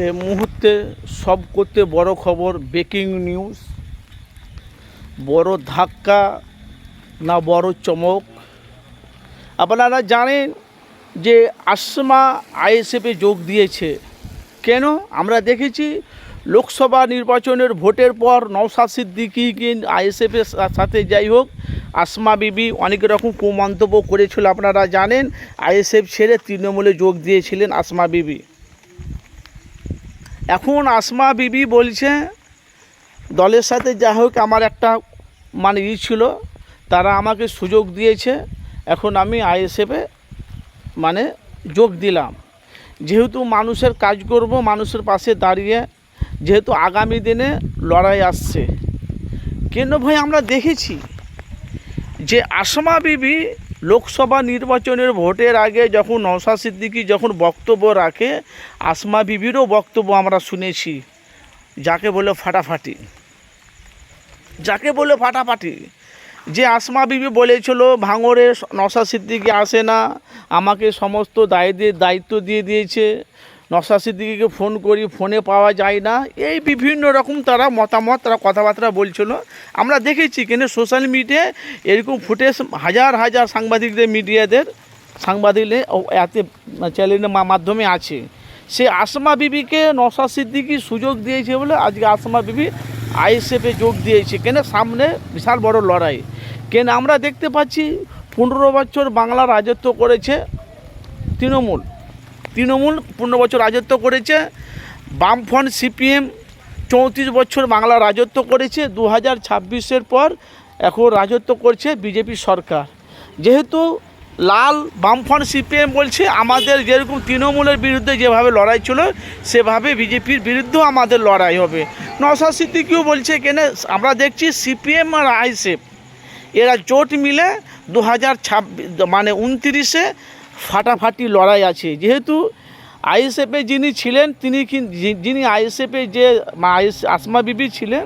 এই মুহূর্তে সব করতে বড় খবর, ব্রেকিং নিউজ, বড় ধাক্কা না বড় চমক। আপনারা জানেন যে আসমা আইএসএফে যোগ দিয়েছে। কেন? আমরা দেখেছি লোকসভা নির্বাচনের ভোটের পর নওশাদ সিদ্দিকী আইএসএফের সাথে যাই হোক, আসমা বিবি অনেক রকম কুমন্তব্য করেছিল। আপনারা জানেন আইএসএফ ছেড়ে তৃণমূলে যোগ দিয়েছিলেন আসমা বিবি। এখন আসমা বিবি বলছে দলের সাথে যা হোক আমার একটা ছিল, তারা আমাকে সুযোগ দিয়েছে, এখন আমি আইএসএফে যোগ দিলাম। যেহেতু মানুষের কাজ করব, মানুষের পাশে দাঁড়িয়ে, যেহেতু আগামী দিনে লড়াই আসছে। কেন ভাই, আমরা দেখেছি যে আসমা বিবি লোকসভা নির্বাচনের ভোটের আগে যখন নওশাদ সিদ্দিকী যখন বক্তব্য রাখে, আসমা বিবিরও বক্তব্য আমরা শুনেছি, যাকে বলে ফাটাফাটি, যে আসমা বিবি বলেছিল ভাঙড়ে নওশাদ সিদ্দিকী আসে না, আমাকে সমস্ত দায়িত্ব দিয়ে দিয়েছে, নওশাদ সিদ্দিকীকে ফোন করি, ফোনে পাওয়া যায় না, এই বিভিন্ন রকম তারা কথাবার্তা বলছিল। আমরা দেখেছি কেন সোশ্যাল মিডিয়ায় এরকম ফুটেজ হাজার সাংবাদিকদের এতে চ্যানেলের মাধ্যমে আছে। সে আসমা বিবিকে নওশাদ সিদ্দিকী সুযোগ দিয়েছে বলে আজকে আসমা বিবি আইএসএফে যোগ দিয়েছে। কেন? সামনে বিশাল বড় লড়াই। কেন আমরা দেখতে পাচ্ছি 15 বছর বাংলা রাজত্ব করেছে তৃণমূল 15 বছর রাজত্ব করেছে। বামফ্রন্ট সিপিএম 34 বছর বাংলা রাজত্ব করেছে। 2026-এর পর এখন রাজত্ব করছে বিজেপি সরকার। যেহেতু লাল বামফ্রন্ট সিপিএম বলছে আমাদের যেরকম তৃণমূলের বিরুদ্ধে যেভাবে লড়াই ছিল, সেভাবে বিজেপির বিরুদ্ধেও আমাদের লড়াই হবে। নওশাদ সিদ্দিকীও বলছে কেন? আমরা দেখছি সিপিএম আর আইএসএফ এরা জোট মিলে 2029-এ ফাটাফাটি লড়াই আছে। যেহেতু আইএসএফে যিনি ছিলেন, যিনি আইএসএফে যে আসমা বিবি ছিলেন,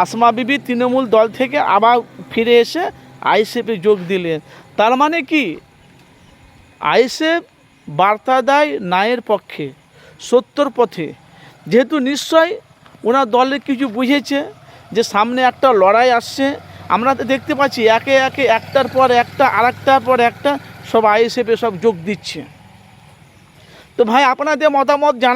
আসমা বিবি তৃণমূল দল থেকে আবার ফিরে এসে আইএসএফে যোগ দিলেন। তার মানে কি? আইএসএফ বার্তা দেয় ন্যায়ের পক্ষে, সত্যর পথে। যেহেতু নিশ্চয় ওনার দলে কিছু বুঝেছে যে সামনে একটা লড়াই আসছে। আমরা তো দেখতে পাচ্ছি একে একে একটার পর একটা, আরেকটার পর একটা, সব আইএসএফে সব যোগ দিচ্ছে। তো ভাই, আপনাদের মতামত জানা।